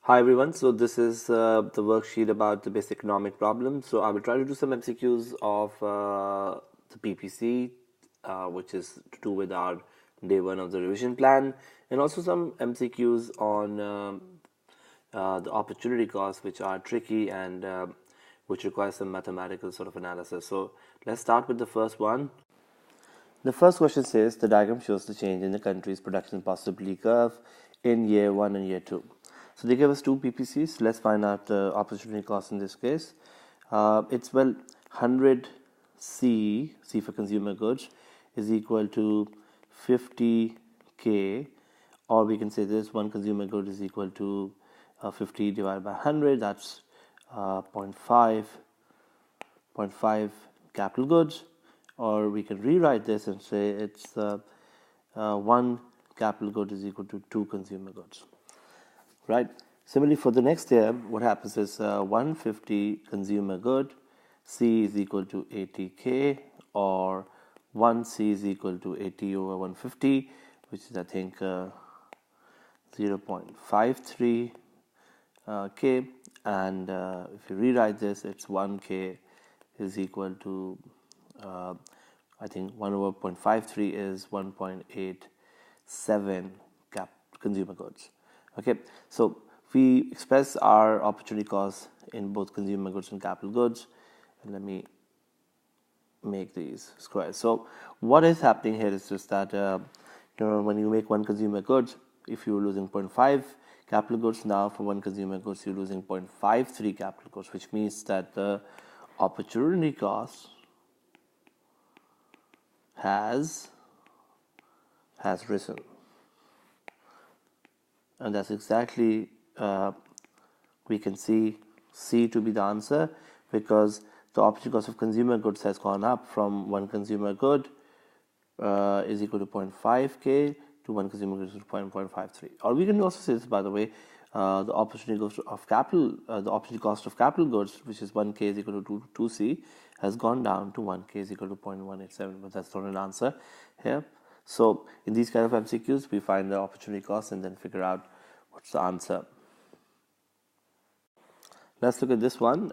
Hi everyone, so this is the worksheet about the basic economic problem. So I will try to do some MCQs of the PPC, which is to do with our day one of the revision plan, and also some MCQs on the opportunity costs, which are tricky and which require some mathematical sort of analysis. So let's start with the first one. The first question says the diagram shows the change in the country's production possibility curve in year 1 and year 2. So they give us two PPCs. Let's find out the opportunity cost in this case. It's 100 C for consumer goods, is equal to 50K, or we can say this: one consumer good is equal to 50 divided by 100. That's 0.5 capital goods. Or we can rewrite this and say it's one capital good is equal to two consumer goods, right? Similarly, for the next year, what happens is 150 consumer good, C is equal to 80K, or 1C is equal to 80 over 150, which is I think 0.53 K, and if you rewrite this, it's 1K is equal to I think 1 over 0.53 is 1.87 consumer goods. Okay, so we express our opportunity costs in both consumer goods and capital goods, and let me make these squares. So what is happening here is just that when you make one consumer goods, if you're losing 0.5 capital goods, now for one consumer goods you're losing 0.53 capital goods, which means that the opportunity cost has risen, and that's exactly we can see C to be the answer, because the opportunity cost of consumer goods has gone up from one consumer good is equal to 0.5K to one consumer good is 0.53. Or we can also say this, by the way, the opportunity cost of capital goods, which is 1K is equal to 2C, has gone down to 1K is equal to 0.187, but that's not an answer here. So in these kind of MCQs, we find the opportunity cost and then figure out what's the answer. Let's look at this one.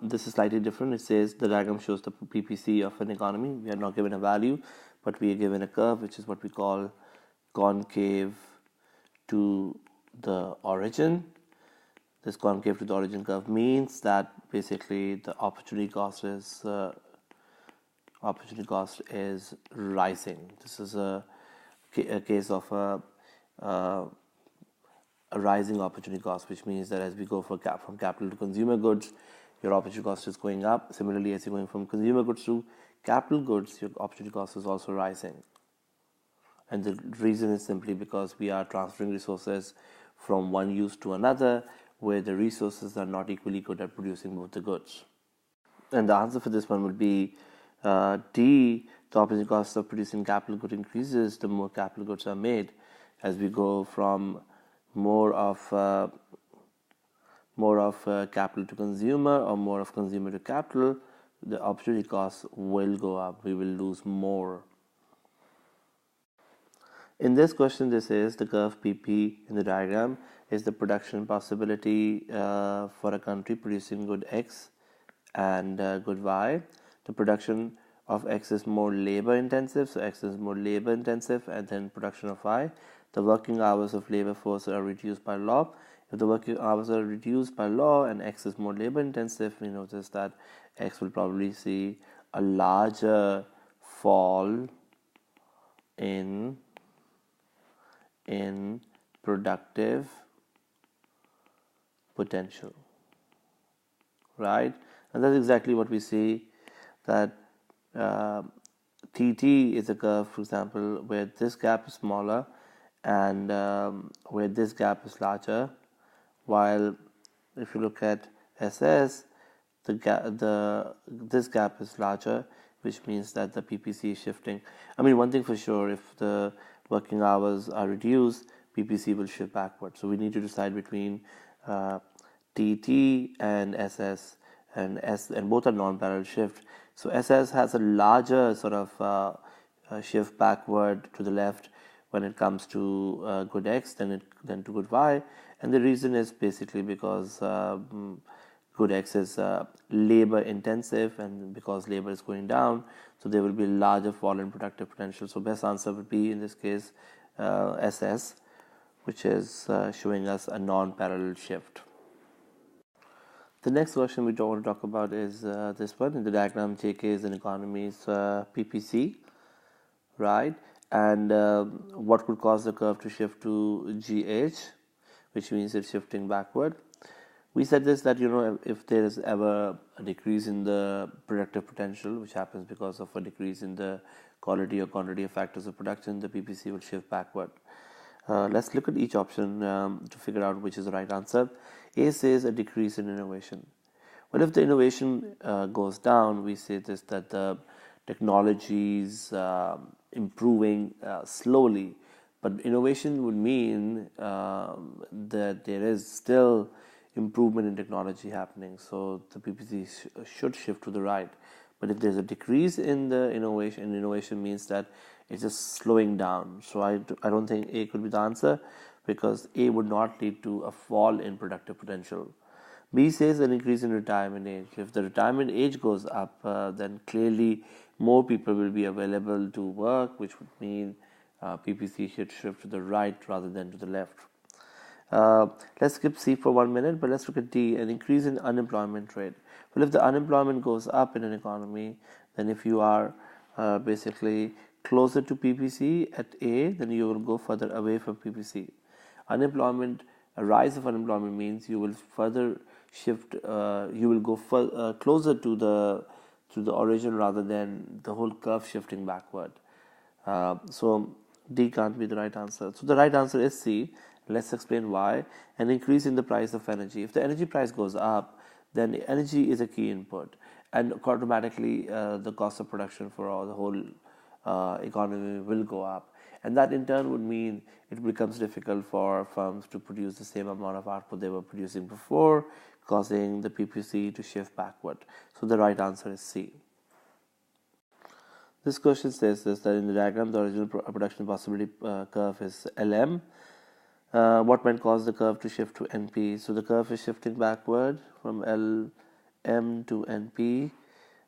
This is slightly different. It says the diagram shows the PPC of an economy. We are not given a value, but we are given a curve, which is what we call concave to the origin. This concave to the origin curve means that basically the opportunity cost is rising. This is a case of a rising opportunity cost, which means that as we go from capital to consumer goods, your opportunity cost is going up. Similarly, as you're going from consumer goods to capital goods, your opportunity cost is also rising. And the reason is simply because we are transferring resources from one use to another, where the resources are not equally good at producing both the goods. And the answer for this one would be D. The opportunity cost of producing capital good increases the more capital goods are made. As we go from more of capital to consumer, or more of consumer to capital, the opportunity costs will go up. We will lose more. In this question, this is the curve PP in the diagram is the production possibility for a country producing good X and good Y. The production of X is more labor intensive, so X is more labor intensive, and then production of Y. The working hours of labor force are reduced by law. If the working hours are reduced by law and X is more labor intensive, we notice that X will probably see a larger fall in productive potential, right? And that's exactly what we see, that TT is a curve, for example, where this gap is smaller and where this gap is larger, while if you look at SS, this gap is larger, which means that the PPC is shifting. I mean, one thing for sure, if the working hours are reduced, PPC will shift backwards. So we need to decide between TT and SS, and both are non-parallel shift. So SS has a larger sort of shift backward to the left, when it comes to good X than to good Y, and the reason is basically because good X is labor intensive, and because labor is going down, so there will be larger fall in productive potential. So best answer would be in this case SS, which is showing us a non-parallel shift. The next question we want to talk about is this one. In the diagram, JK is an economy's PPC, right? And what could cause the curve to shift to GH, which means it's shifting backward. We said this, that if there is ever a decrease in the productive potential, which happens because of a decrease in the quality or quantity of factors of production, the PPC will shift backward. Let's look at each option to figure out which is the right answer. A says a decrease in innovation. Well, if the innovation goes down, we say this, that the technology is improving slowly, but innovation would mean that there is still improvement in technology happening, so the PPC should shift to the right. But if there's a decrease in the innovation means that it's just slowing down. So I don't think A could be the answer, because A would not lead to a fall in productive potential. B says an increase in retirement age. If the retirement age goes up, then clearly more people will be available to work, which would mean PPC should shift to the right rather than to the left. Let's skip C for 1 minute, but let's look at D, an increase in unemployment rate. Well, if the unemployment goes up in an economy, then if you are basically closer to PPC at A, then you will go further away from PPC. A rise of unemployment means you will further shift, you will go closer to the origin rather than the whole curve shifting backward. So D can't be the right answer. So the right answer is C. Let's explain why. An increase in the price of energy. If the energy price goes up, then energy is a key input, and automatically the cost of production for the whole economy will go up, and that in turn would mean it becomes difficult for firms to produce the same amount of output they were producing before, causing the PPC to shift backward. So the right answer is C. This question says this, that in the diagram the original production possibility curve is LM. What might cause the curve to shift to NP? So the curve is shifting backward from LM to NP.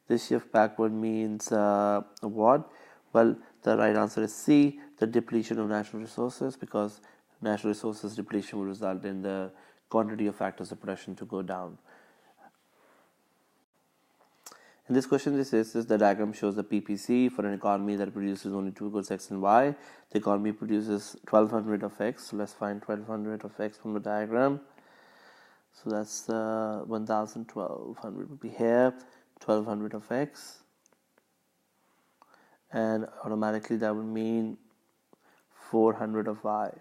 This shift backward means what? Well, the right answer is C, the depletion of natural resources, because natural resources depletion will result in the quantity of factors of production to go down. In this question, this says the diagram shows the PPC for an economy that produces only two goods, X and Y. The economy produces 1200 of X. So let's find 1200 of X from the diagram. So that's 1200 would be here, 1200 of X. And automatically that would mean 400 of Y,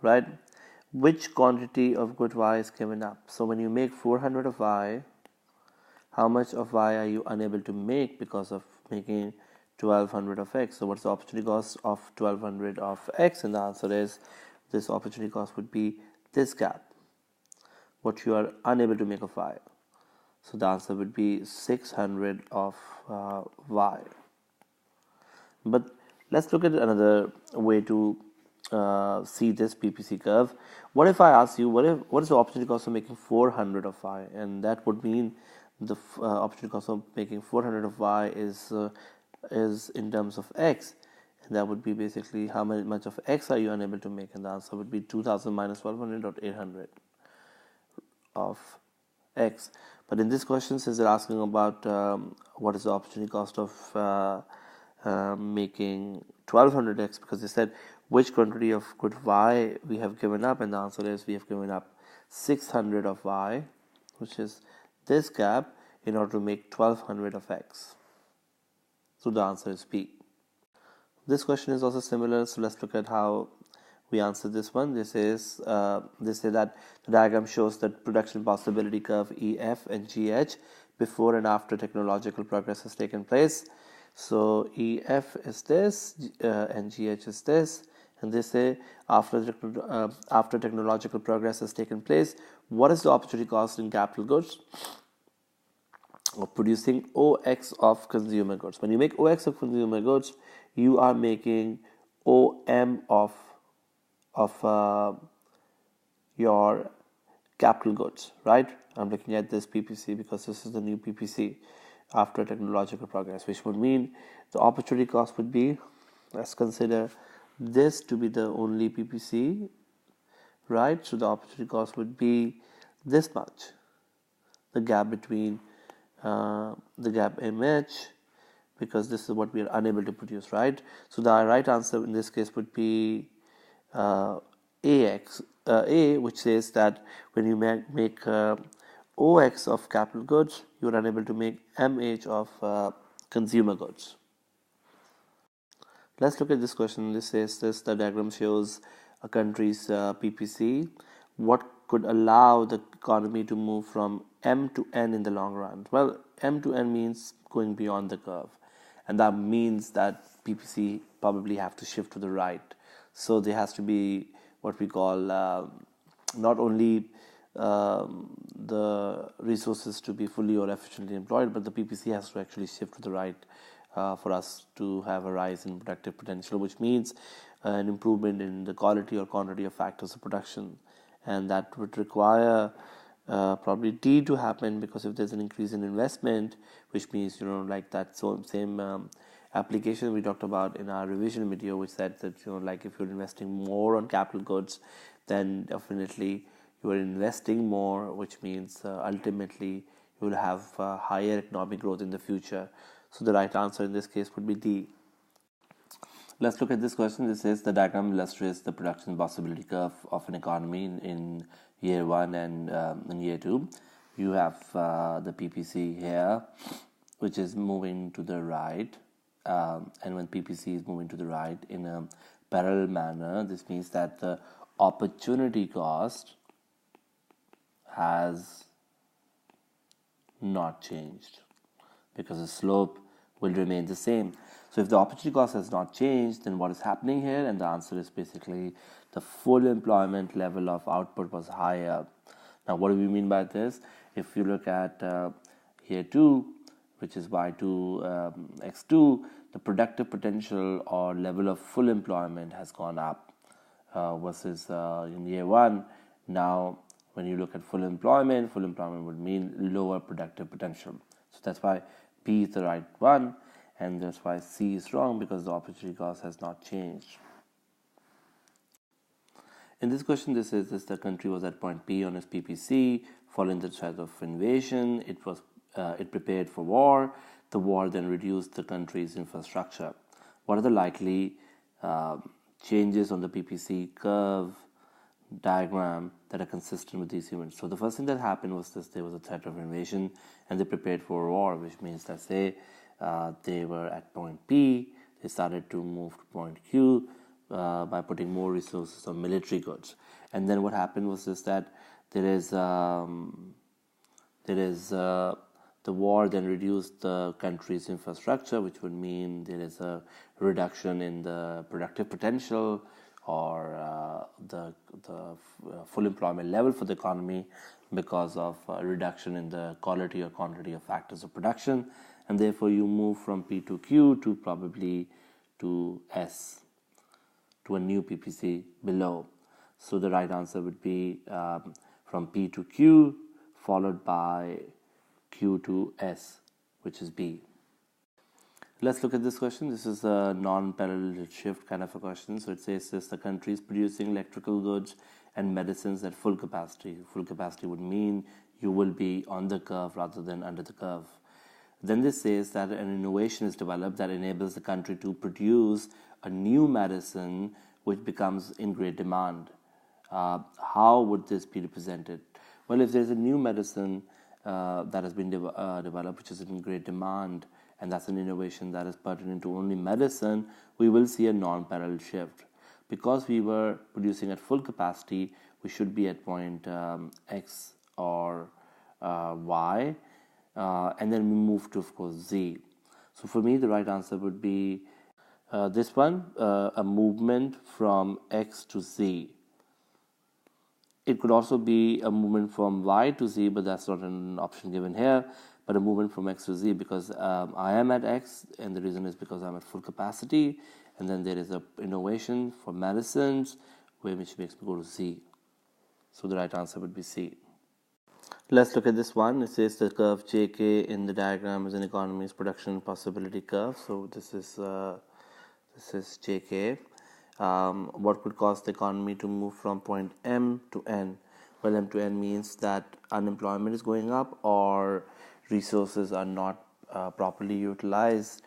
right? Which quantity of good Y is given up? So when you make 400 of Y, how much of Y are you unable to make because of making 1200 of X? So what's the opportunity cost of 1200 of X? And the answer is, this opportunity cost would be this gap, what you are unable to make of Y. So the answer would be 600 of Y. But let's look at another way to see this PPC curve. What if I ask you, what is the opportunity cost of making 400 of Y? And that would mean the opportunity cost of making 400 of Y is in terms of X, and that would be basically how much of X are you unable to make, and the answer would be 2000 minus 1200 or 800 of X. But in this question, since they're asking about what is the opportunity cost of making 1200 X, because they said which quantity of good Y we have given up, and the answer is we have given up 600 of Y, which is this gap, in order to make 1200 of X. So the answer is B. This question is also similar, so let's look at how we answer this one. They say that the diagram shows that production possibility curve EF and GH before and after technological progress has taken place. So EF is this and GH is this, and they say after technological progress has taken place, what is the opportunity cost in capital goods of producing OX of consumer goods? When you make OX of consumer goods, you are making OM of your capital goods, right? I'm looking at this PPC because this is the new PPC after technological progress, which would mean the opportunity cost would be, let's consider this to be the only PPC, right? So the opportunity cost would be this much, the gap between the gap image, because this is what we are unable to produce, right? So the right answer in this case would be A, which says that when you make OX of capital goods, you are unable to make MH of consumer goods. Let's look at this question. This says this, the diagram shows a country's PPC. What could allow the economy to move from M to N in the long run? Well, M to N means going beyond the curve, and that means that PPC probably have to shift to the right. So there has to be what we call not only the resources to be fully or efficiently employed, but the PPC has to actually shift to the right for us to have a rise in productive potential, which means an improvement in the quality or quantity of factors of production. And that would require probably D to happen, because if there's an increase in investment, which means, like that same application we talked about in our revision video, which said that, like if you're investing more on capital goods, then definitely you are investing more, which means ultimately you will have higher economic growth in the future. So the right answer in this case would be D. Let's look at this question. This says the diagram illustrates the production possibility curve of an economy in year 1 and in year 2. You have the PPC here, which is moving to the right. And when PPC is moving to the right in a parallel manner, this means that the opportunity cost has not changed, because the slope will remain the same. So if the opportunity cost has not changed, then what is happening here? And the answer is basically the full employment level of output was higher. Now, what do we mean by this? If you look at here 2, which is Y2 X2, the productive potential or level of full employment has gone up versus in year 1. Now, when you look at full employment would mean lower productive potential. So that's why B is the right one, and that's why C is wrong, because the opportunity cost has not changed. In this question, this is the country was at point P on its PPC, following the threat of invasion. It prepared for war. The war then reduced the country's infrastructure. What are the likely changes on the PPC curve diagram that are consistent with these events? So the first thing that happened was this: there was a threat of invasion, and they prepared for war, which means that they were at point P, they started to move to point Q by putting more resources on military goods. And then what happened was this, that there is the war then reduced the country's infrastructure, which would mean there is a reduction in the productive potential or the full employment level for the economy, because of a reduction in the quality or quantity of factors of production, and therefore you move from P to Q to probably to S, to a new PPC below. So the right answer would be from P to Q followed by Q to S, which is B. Let's look at this question. This is a non-parallel shift kind of a question. So it says this: the country is producing electrical goods and medicines at full capacity. Full capacity would mean you will be on the curve rather than under the curve. Then this says that an innovation is developed that enables the country to produce a new medicine which becomes in great demand. How would this be represented? Well, if there's a new medicine that has been developed which is in great demand, and that's an innovation that is pertinent to only medicine, we will see a non-parallel shift. Because we were producing at full capacity, we should be at point X or Y, and then we move to, of course, Z. So for me, the right answer would be this one, a movement from X to Z. It could also be a movement from Y to Z, but that's not an option given here, but a movement from X to Z, because I am at X, and the reason is because I'm at full capacity, and then there is a innovation for medicines, which makes me go to C. So the right answer would be C. Let's look at this one. It says the curve JK in the diagram is an economy's production possibility curve. So this is JK. What could cause the economy to move from point M to N? Well, M to N means that unemployment is going up or resources are not properly utilized,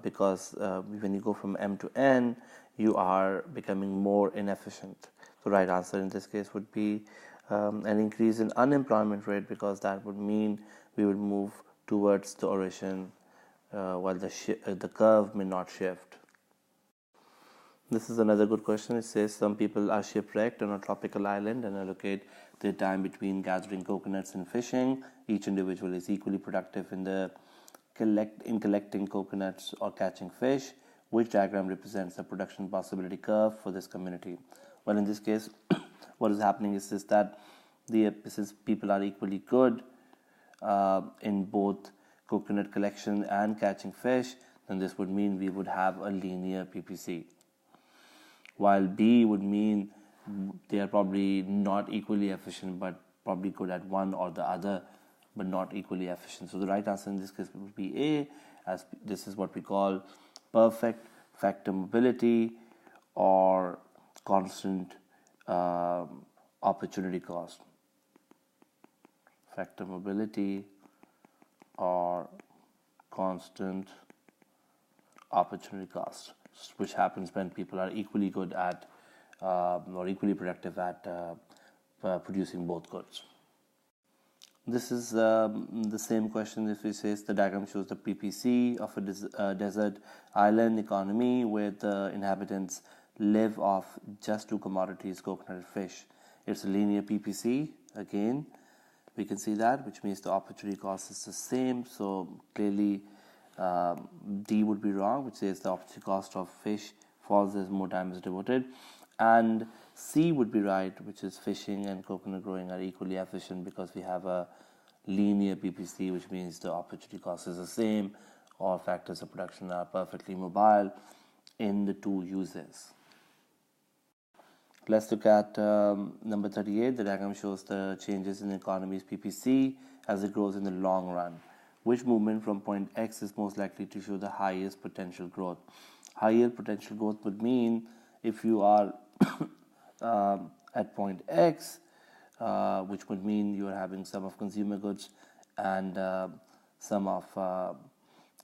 because when you go from M to N, you are becoming more inefficient. The right answer in this case would be an increase in unemployment rate, because that would mean we would move towards the origin, while the curve may not shift. This is another good question. It says some people are shipwrecked on a tropical island and allocate their time between gathering coconuts and fishing. Each individual is equally productive in collecting coconuts or catching fish. Which diagram represents the production possibility curve for this community? Well, in this case, what is happening is that since people are equally good in both coconut collection and catching fish, then this would mean we would have a linear PPC. While B would mean they are probably not equally efficient, but probably good at one or the other, but not equally efficient. So the right answer in this case would be A, as this is what we call perfect factor mobility or constant opportunity cost. Factor mobility or constant opportunity cost, which happens when people are equally good at or equally productive at producing both goods. This is the same question. If it says the diagram shows the PPC of a desert island economy where the inhabitants live off just two commodities, coconut and fish. It's a linear PPC. Again, we can see that, which means the opportunity cost is the same. So clearly D would be wrong, which says the opportunity cost of fish falls as more time is devoted, and C would be right, which is fishing and coconut growing are equally efficient, because we have a linear PPC, which means the opportunity cost is the same. All factors of production are perfectly mobile in the two uses. Let's look at number 38. The diagram shows the changes in the economy's PPC as it grows in the long run. Which movement from point X is most likely to show the highest potential growth? Higher potential growth would mean if you are at point X, which would mean you are having some of consumer goods and some of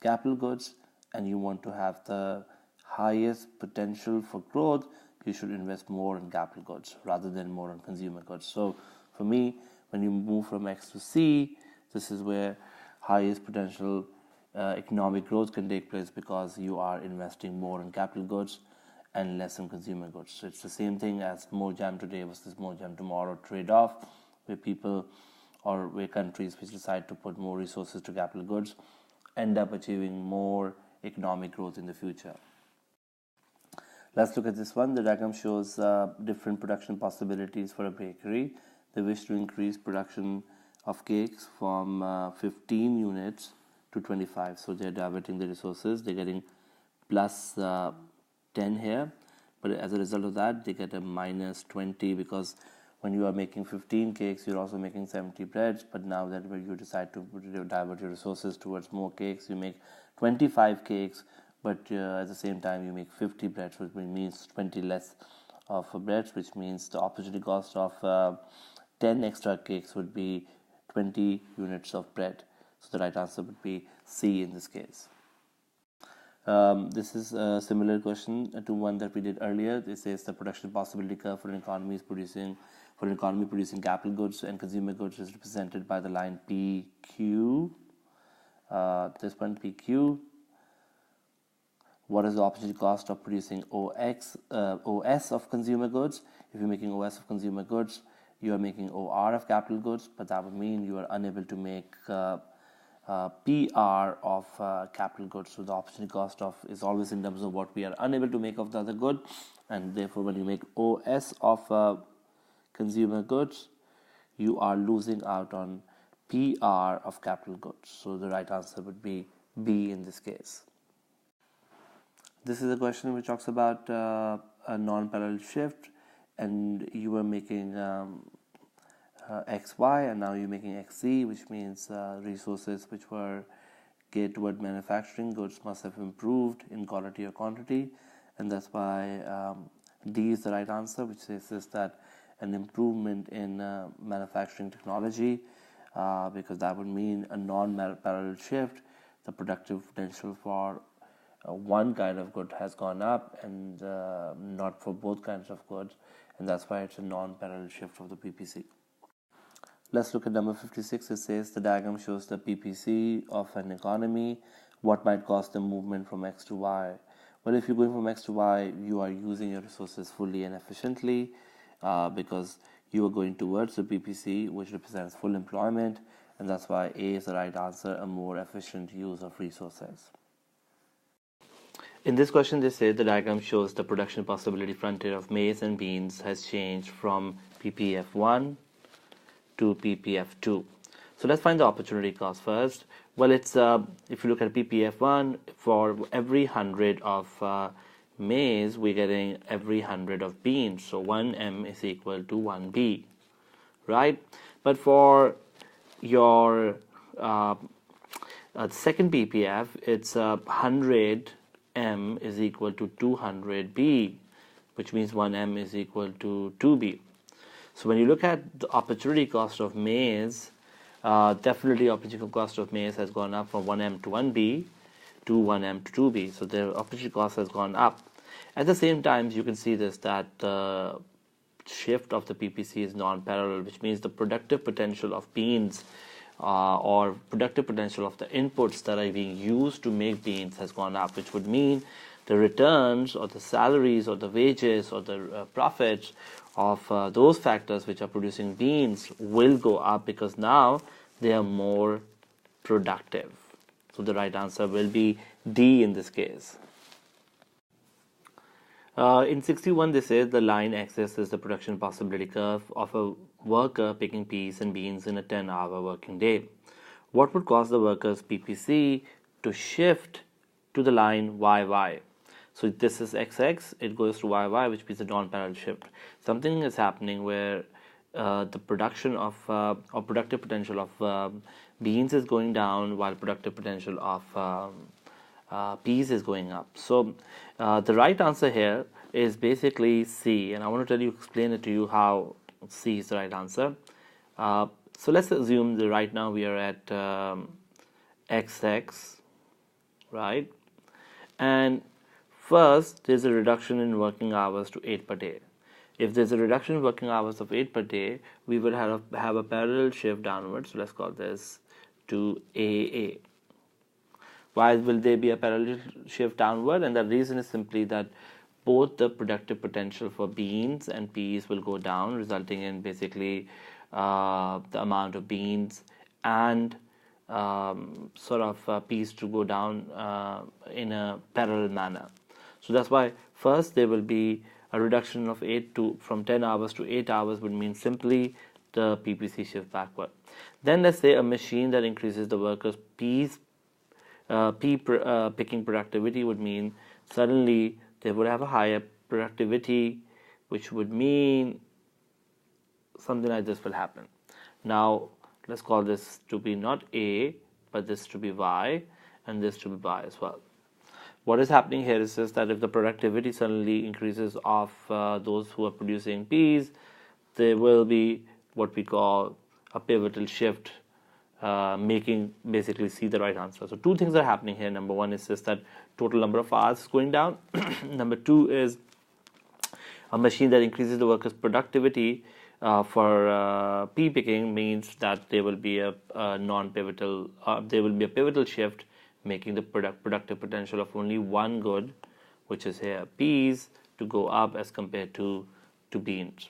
capital goods, and you want to have the highest potential for growth, you should invest more in capital goods rather than more on consumer goods. So for me, when you move from X to C, this is where highest potential economic growth can take place, because you are investing more in capital goods and less in consumer goods. So it's the same thing as more jam today versus more jam tomorrow trade-off, where people or where countries which decide to put more resources to capital goods end up achieving more economic growth in the future. Let's look at this one. The diagram shows different production possibilities for a bakery. They wish to increase production of cakes from 15 units to 25. So they're diverting the resources. They're getting plus 10 here. But as a result of that, they get a minus 20, because when you are making 15 cakes, you're also making 70 breads. But now that when you decide to divert your resources towards more cakes, you make 25 cakes. But at the same time, you make 50 breads, which means 20 less of breads, which means the opportunity cost of 10 extra cakes would be 20 units of bread. So the right answer would be C in this case. This is a similar question to one that we did earlier. It says the production possibility curve for an economy producing capital goods and consumer goods is represented by the line PQ. This one PQ. What is the opportunity cost of producing OS of consumer goods? If you're making OS of consumer goods, you are making OR of capital goods, but that would mean you are unable to make PR of capital goods. So the opportunity cost of is always in terms of what we are unable to make of the other good, and therefore when you make OS of consumer goods, you are losing out on PR of capital goods. So the right answer would be B in this case. This is a question which talks about a non-parallel shift, and you were making XY, and now you're making XZ, which means resources which were geared toward manufacturing goods must have improved in quality or quantity, and that's why D is the right answer, which says that an improvement in manufacturing technology, because that would mean a non-parallel shift. The productive potential for one kind of good has gone up and not for both kinds of goods, and that's why it's a non-parallel shift of the PPC. Let's look at number 56. It says the diagram shows the PPC of an economy. What might cause the movement from X to Y? Well, if you're going from X to Y, you are using your resources fully and efficiently because you are going towards the PPC, which represents full employment, and that's why A is the right answer, a more efficient use of resources. In this question, they say the diagram shows the production possibility frontier of maize and beans has changed from PPF1 to PPF2. So let's find the opportunity cost first. Well, it's if you look at PPF1, for every 100 of maize, we're getting every 100 of beans. So 1M is equal to 1B, right? But for your second PPF, it's 100M is equal to 200B, which means 1M is equal to 2B. So when you look at the opportunity cost of maize, definitely opportunity cost of maize has gone up from 1M to 1B to 1M to 2B. So the opportunity cost has gone up. At the same time, you can see this, that the shift of the PPC is non-parallel, which means the productive potential of beans or productive potential of the inputs that are being used to make beans has gone up, which would mean the returns or the salaries or the wages or the profits of those factors which are producing beans will go up because now they are more productive. So the right answer will be D in this case. In 61, they say the line axis is the production possibility curve of a worker picking peas and beans in a 10-hour working day. What would cause the worker's PPC to shift to the line YY? So this is XX, it goes to YY, which means a non-parallel shift. Something is happening where the production of or productive potential of beans is going down while productive potential of peas is going up. So the right answer here is basically C, and I want to explain it to you how C is the right answer. So let's assume that right now we are at XX, right? And first, there's a reduction in working hours to 8 per day. If there's a reduction in working hours of 8 per day, we will have a parallel shift downwards. So let's call this to AA. Why will there be a parallel shift downward? And the reason is simply that both the productive potential for beans and peas will go down, resulting in basically the amount of beans and peas to go down in a parallel manner. So that's why first there will be a reduction of from 10 hours to 8 hours would mean simply the PPC shift backward. Then let's say a machine that increases the workers' pea picking productivity would mean suddenly they would have a higher productivity, which would mean something like this will happen. Now let's call this to be not A, but this to be Y, and this to be Y as well. What is happening here is just that if the productivity suddenly increases of those who are producing peas, there will be what we call a pivotal shift, making basically C the right answer. So two things are happening here. Number one is just that total number of hours is going down. Number two is a machine that increases the workers' productivity for pea picking means that there will be a non-pivotal, there will be a pivotal shift, making the productive potential of only one good, which is here peas, to go up as compared to beans.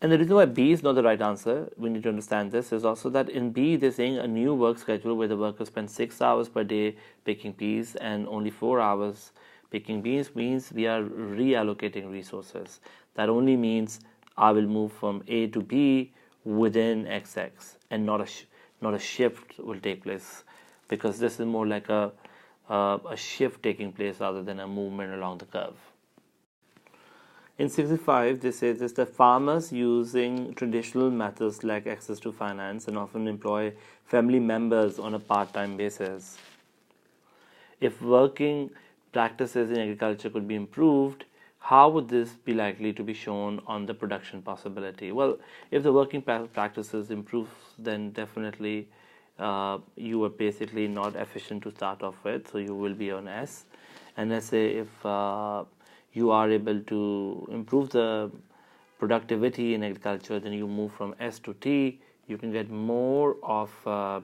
And the reason why B is not the right answer, we need to understand this, is also that in B they're saying a new work schedule where the workers spend 6 hours per day picking peas and only 4 hours picking beans means we are reallocating resources. That only means I will move from A to B within XX, and not a shift will take place, because this is more like a a shift taking place rather than a movement along the curve. In 65, they say this: the farmers using traditional methods lack access to finance and often employ family members on a part-time basis. If working practices in agriculture could be improved, how would this be likely to be shown on the production possibility? Well, if the working practices improve, then definitely you are basically not efficient to start off with, so you will be on S. And let's say if you are able to improve the productivity in agriculture, then you move from S to T. You can get more of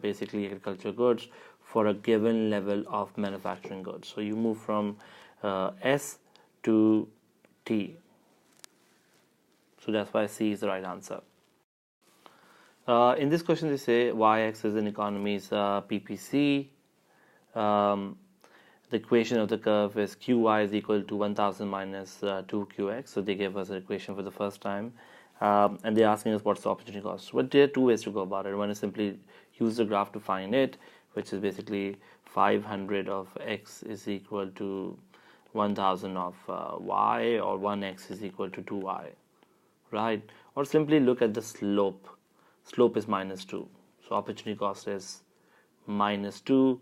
basically agricultural goods for a given level of manufacturing goods. So you move from S to T. So that's why C is the right answer. In this question, they say y-axis in economies PPC. The equation of the curve is qy is equal to 1000 minus 2qx. So they gave us an equation for the first time. And they're asking us what's the opportunity cost. Well, there are two ways to go about it. One is simply use the graph to find it, which is basically 500 of x is equal to 1000 of y, or 1x is equal to 2y, right? Or simply look at the slope. Slope is minus 2. So opportunity cost is minus 2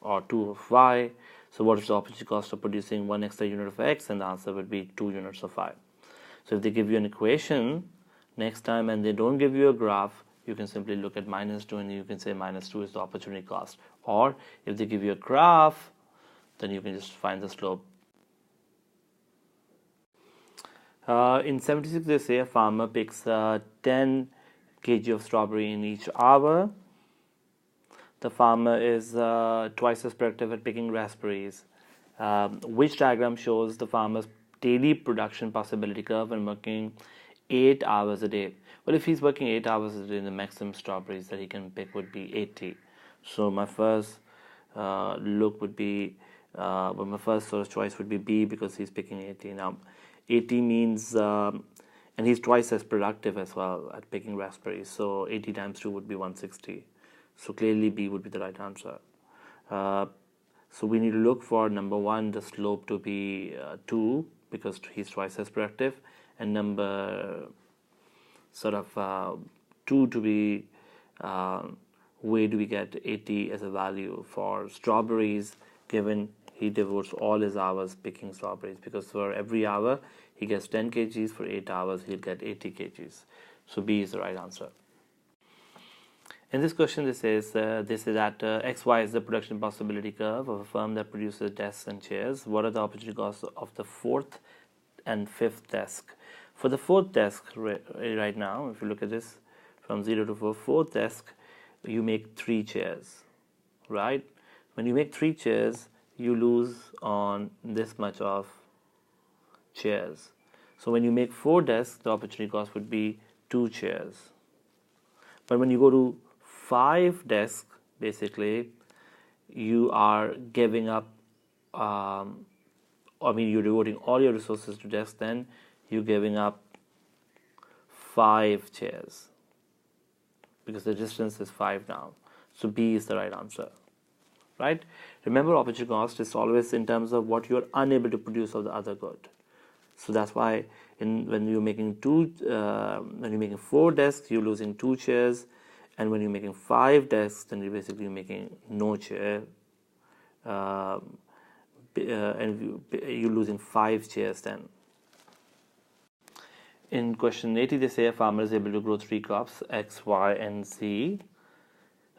or 2 of y. So what is the opportunity cost of producing 1 extra unit of x? And the answer would be 2 units of y. So if they give you an equation next time and they don't give you a graph, you can simply look at minus 2 and you can say minus 2 is the opportunity cost. Or if they give you a graph, then you can just find the slope. In 76, they say a farmer picks 10 kg of strawberry in each hour. The farmer is twice as productive at picking raspberries. Which diagram shows the farmer's daily production possibility curve when working 8 hours a day? Well, if he's working 8 hours a day, the maximum strawberries that he can pick would be 80. So my first look would be, my first sort of choice would be B, because he's picking 80. Now, 80 means, and he's twice as productive as well at picking raspberries. So 80 times 2 would be 160. So clearly B would be the right answer. So we need to look for number 1, the slope to be 2, because he's twice as productive, and number sort of 2 to be where do we get 80 as a value for strawberries, given he devotes all his hours picking strawberries, because for every hour he gets 10 kgs, for 8 hours he'll get 80 kgs. So B is the right answer. In this question, they say that XY is the production possibility curve of a firm that produces desks and chairs. What are the opportunity costs of the 4th and 5th desk? For the 4th desk right now, if you look at this from 0 to 4, 4th desk, you make 3 chairs, right? When you make 3 chairs, you lose on this much of chairs. So when you make 4 desks, the opportunity cost would be 2 chairs. But when you go to 5 desks, basically, you are giving up, you're devoting all your resources to desks, then you're giving up 5 chairs, because the distance is 5 now. So B is the right answer, right? Remember, opportunity cost is always in terms of what you're unable to produce of the other good. So that's why when you're making 4 desks, you're losing 2 chairs. And when you're making 5 desks, then you're basically making no chair, and you're losing 5 chairs then. In question 80, they say a farmer is able to grow 3 crops, X, Y, and Z,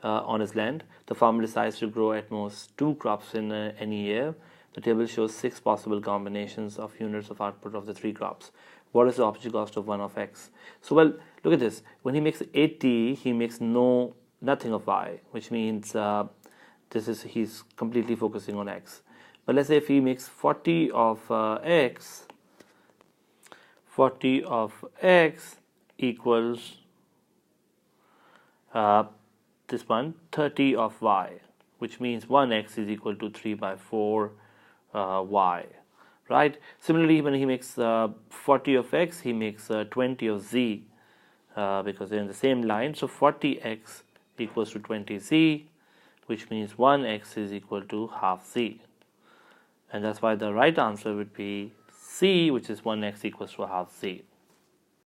on his land. The farmer decides to grow at most 2 crops in any year. The table shows 6 possible combinations of units of output of the 3 crops. What is the opportunity cost of 1 of X? So, well, look at this. When he makes 80, he makes nothing of Y, which means he's completely focusing on X. But let's say if he makes 40 of X, 40 of X equals this one, 30 of Y, which means 1X is equal to 3 by 4 Y. Right. Similarly, when he makes 40 of X, he makes 20 of Z, because they're in the same line. So 40X equals to 20Z, which means 1x is equal to half c. And that's why the right answer would be C, which is 1x equals to half c.